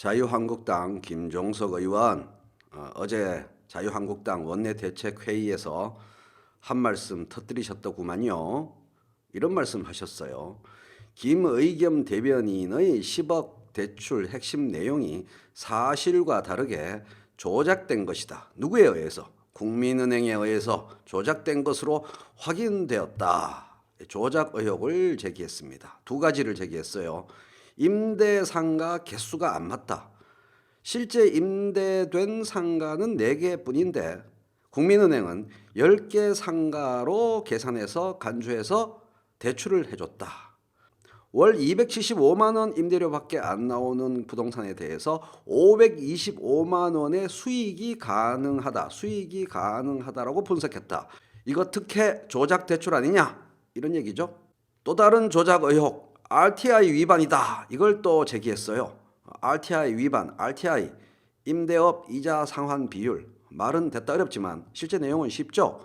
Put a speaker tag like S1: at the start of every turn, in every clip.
S1: 자유한국당 김종석 의원 어제 자유한국당 원내대책회의에서 한 말씀 터뜨리셨더구만요. 이런 말씀 하셨어요. 김의겸 대변인의 10억 대출 핵심 내용이 사실과 다르게 조작된 것이다. 누구에 의해서? 국민은행에 의해서 조작된 것으로 확인되었다. 조작 의혹을 제기했습니다. 두 가지를 제기했어요. 임대상가 개수가 안 맞다. 실제 임대된 상가는 4개뿐인데 국민은행은 10개 상가로 계산해서 간주해서 대출을 해줬다. 월 275만 원 임대료밖에 안 나오는 부동산에 대해서 525만 원의 수익이 가능하다라고 분석했다. 이거 특혜 조작 대출 아니냐? 이런 얘기죠. 또 다른 조작 의혹, RTI 위반이다. 이걸 또 제기했어요. RTI 위반, RTI 임대업 이자 상환 비율. 말은 됐다 어렵지만 실제 내용은 쉽죠.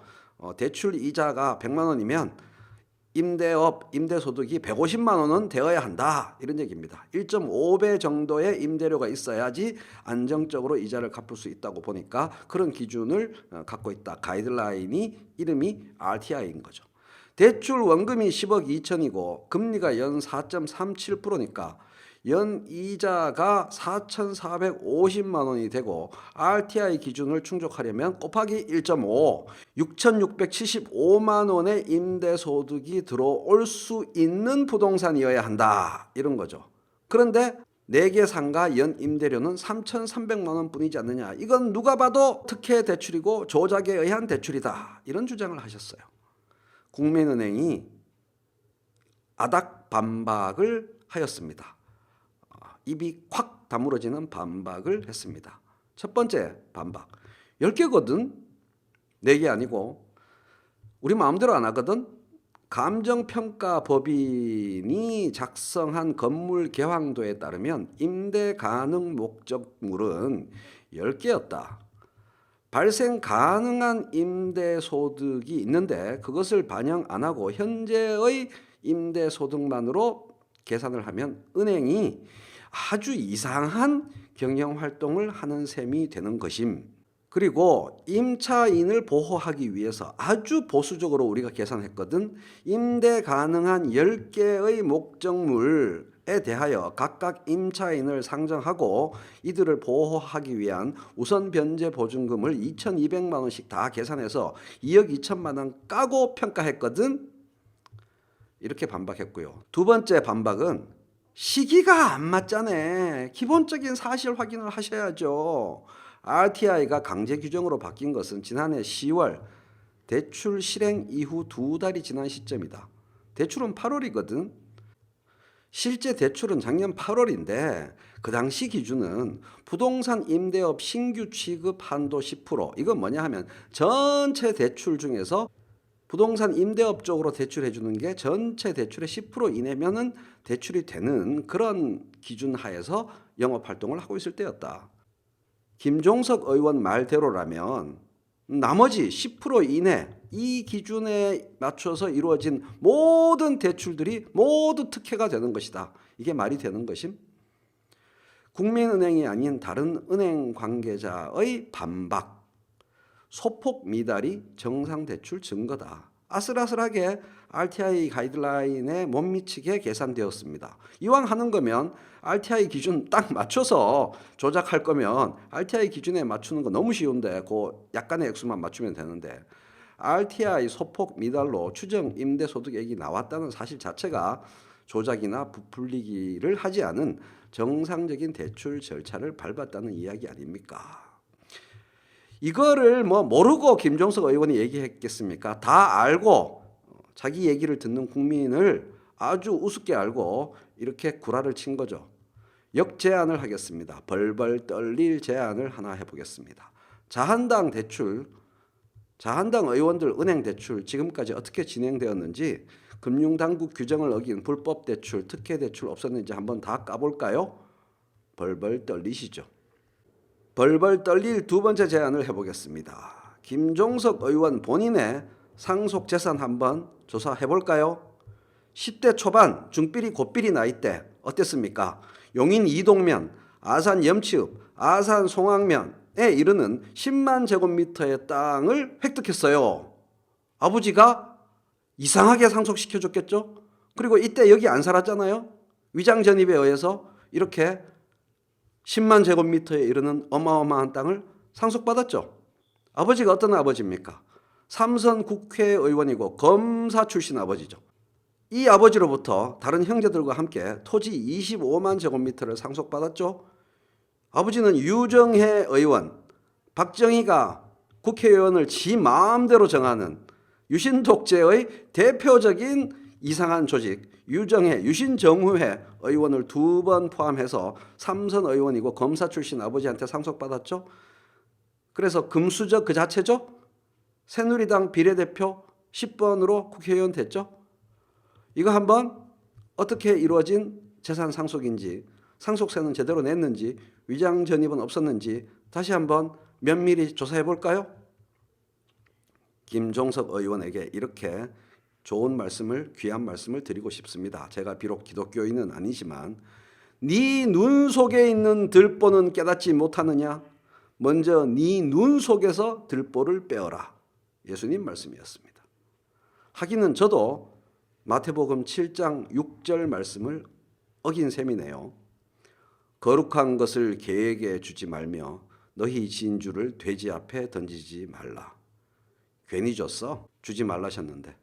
S1: 대출 이자가 100만 원이면 임대업 임대소득이 150만 원은 되어야 한다. 이런 얘기입니다. 1.5배 정도의 임대료가 있어야지 안정적으로 이자를 갚을 수 있다고 보니까 그런 기준을 갖고 있다. 가이드라인이 이름이 RTI인 거죠. 대출 원금이 10억 2천이고 금리가 연 4.37%니까 연 이자가 4,450만 원이 되고 RTI 기준을 충족하려면 곱하기 1.5, 6,675만 원의 임대소득이 들어올 수 있는 부동산이어야 한다. 이런 거죠. 그런데 4개 상가 연 임대료는 3,300만 원 뿐이지 않느냐. 이건 누가 봐도 특혜 대출이고 조작에 의한 대출이다. 이런 주장을 하셨어요. 국민은행이 아닥 반박을 하였습니다. 입이 콱 다물어지는 반박을 했습니다. 첫 번째 반박. 10개거든. 4개 아니고. 우리 마음대로 안 하거든. 감정평가법인이 작성한 건물 개황도에 따르면 임대 가능 목적물은 10개였다. 발생 가능한 임대소득이 있는데 그것을 반영 안 하고 현재의 임대소득만으로 계산을 하면 은행이 아주 이상한 경영활동을 하는 셈이 되는 것임. 그리고 임차인을 보호하기 위해서 아주 보수적으로 우리가 계산했거든. 임대 가능한 10개의 목적물에 대하여 각각 임차인을 상정하고 이들을 보호하기 위한 우선 변제 보증금을 2,200만 원씩 다 계산해서 2억 2천만 원 까고 평가했거든. 이렇게 반박했고요. 두 번째 반박은 시기가 안 맞잖아. 기본적인 사실 확인을 하셔야죠. RTI가 강제 규정으로 바뀐 것은 지난해 10월 대출 실행 이후 2달이 지난 시점이다. 대출은 8월이거든. 실제 대출은 작년 8월인데 그 당시 기준은 부동산 임대업 신규 취급 한도 10%. 이건 뭐냐 하면 전체 대출 중에서 부동산 임대업 쪽으로 대출해 주는 게 전체 대출의 10% 이내면은 대출이 되는 그런 기준 하에서 영업 활동을 하고 있을 때였다. 김종석 의원 말대로라면 나머지 10% 이내 이 기준에 맞춰서 이루어진 모든 대출들이 모두 특혜가 되는 것이다. 이게 말이 되는 것임? 국민은행이 아닌 다른 은행 관계자의 반박. 소폭 미달이 정상대출 증거다. 아슬아슬하게 RTI 가이드라인에 못 미치게 계산되었습니다. 이왕 하는 거면 RTI 기준 딱 맞춰서 조작할 거면 RTI 기준에 맞추는 거 너무 쉬운데 그 약간의 액수만 맞추면 되는데 RTI 소폭 미달로 추정 임대소득액이 나왔다는 사실 자체가 조작이나 부풀리기를 하지 않은 정상적인 대출 절차를 밟았다는 이야기 아닙니까? 이거를 모르고 김종석 의원이 얘기했겠습니까? 다 알고 자기 얘기를 듣는 국민을 아주 우습게 알고 이렇게 구라를 친 거죠. 역제안을 하겠습니다. 벌벌 떨릴 제안을 하나 해보겠습니다. 자한당 의원들 은행 대출 지금까지 어떻게 진행되었는지 금융당국 규정을 어긴 불법 대출, 특혜 대출 없었는지 한번 다 까볼까요? 벌벌 떨리시죠. 벌벌 떨릴 두 번째 제안을 해보겠습니다. 김종석 의원 본인의 상속 재산 한번 조사해 볼까요? 10대 초반 중삐리 고삐리 나이 때 어땠습니까? 용인 이동면 아산 염치읍, 아산 송악면에 이르는 10만 제곱미터의 땅을 획득했어요. 아버지가 이상하게 상속시켜줬겠죠. 그리고 이때 여기 안 살았잖아요. 위장 전입에 의해서 이렇게 10만 제곱미터에 이르는 어마어마한 땅을 상속받았죠. 아버지가 어떤 아버지입니까? 삼선 국회의원이고 검사 출신 아버지죠. 이 아버지로부터 다른 형제들과 함께 토지 25만 제곱미터를 상속받았죠. 아버지는 유정혜 의원, 박정희가 국회의원을 지 마음대로 정하는 유신 독재의 대표적인 이상한 조직 유정혜, 유신정후회 의원을 2번 포함해서 삼선 의원이고 검사 출신 아버지한테 상속받았죠. 그래서 금수저 그 자체죠. 새누리당 비례대표 10번으로 국회의원 됐죠. 이거 한번 어떻게 이루어진 재산 상속인지, 상속세는 제대로 냈는지, 위장 전입은 없었는지 다시 한번 면밀히 조사해 볼까요? 김종석 의원에게 이렇게 좋은 말씀을, 귀한 말씀을 드리고 싶습니다. 제가 비록 기독교인은 아니지만 네 눈 속에 있는 들보는 깨닫지 못하느냐? 먼저 네 눈 속에서 들보를 빼어라. 예수님 말씀이었습니다. 하기는 저도 마태복음 7장 6절 말씀을 어긴 셈이네요. 거룩한 것을 개에게 주지 말며 너희 진주를 돼지 앞에 던지지 말라. 괜히 줬어? 주지 말라셨는데.